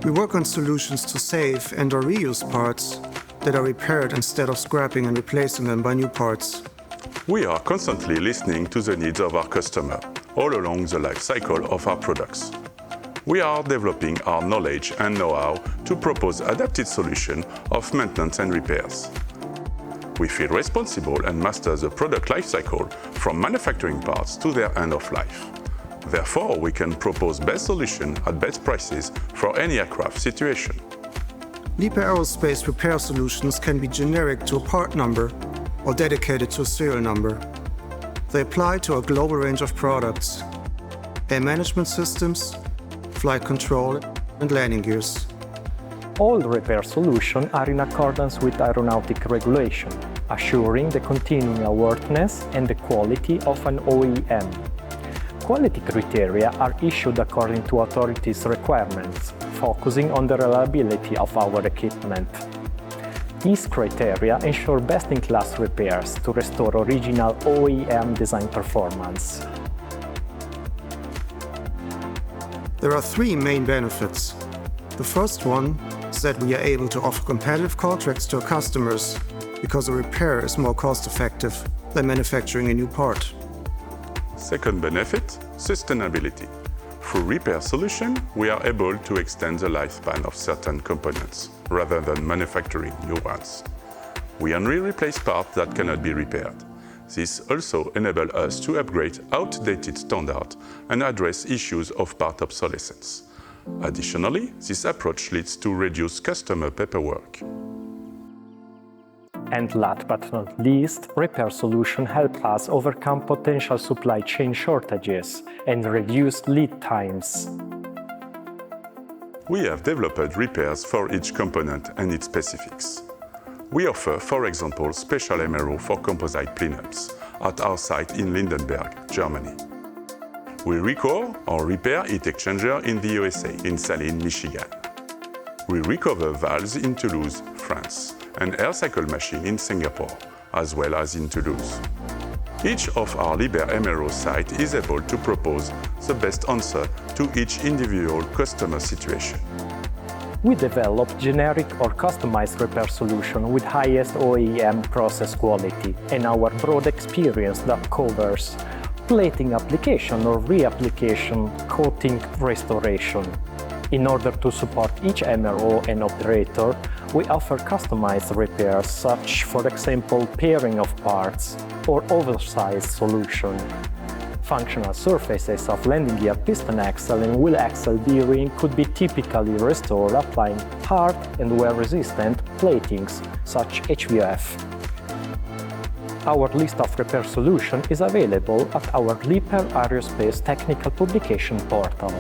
We work on solutions to save and/or reuse parts that are repaired instead of scrapping and replacing them by new parts. We are constantly listening to the needs of our customer all along the life cycle of our products. We are developing our knowledge and know-how to propose adapted solutions of maintenance and repairs. We feel responsible and master the product life cycle from manufacturing parts to their end of life. Therefore, we can propose best solutions at best prices for any aircraft situation. Liebherr-Aerospace repair solutions can be generic to a part number or dedicated to a serial number. They apply to a global range of products: air management systems, flight control, and landing gears. All repair solutions are in accordance with aeronautic regulation, assuring the continuing airworthiness and the quality of an OEM. Quality criteria are issued according to authorities' requirements, focusing on the reliability of our equipment. These criteria ensure best-in-class repairs to restore original OEM design performance. There are three main benefits. The first one is that we are able to offer competitive contracts to our customers because a repair is more cost-effective than manufacturing a new part. Second benefit, sustainability. Through repair solution, we are able to extend the lifespan of certain components rather than manufacturing new ones. We only replace parts that cannot be repaired. This also enables us to upgrade outdated standards and address issues of part obsolescence. Additionally, this approach leads to reduced customer paperwork. And last but not least, repair solutions help us overcome potential supply chain shortages and reduce lead times. We have developed repairs for each component and its specifics. We offer, for example, special MRO for composite cleanups at our site in Lindenberg, Germany. We recall or repair heat exchanger in the USA, in Saline, Michigan. We recover valves in Toulouse, France, and air cycle machine in Singapore, as well as in Toulouse. Each of our Liebherr MRO sites is able to propose the best answer to each individual customer situation. We develop generic or customized repair solutions with highest OEM process quality and our broad experience that covers plating application or reapplication, coating, restoration. In order to support each MRO and operator, we offer customized repairs such, for example, pairing of parts or oversized solution. Functional surfaces of landing gear piston axle and wheel axle bearing could be typically restored applying hard and wear-resistant platings, such HVF. Our list of repair solutions is available at our Liebherr-Aerospace technical publication portal.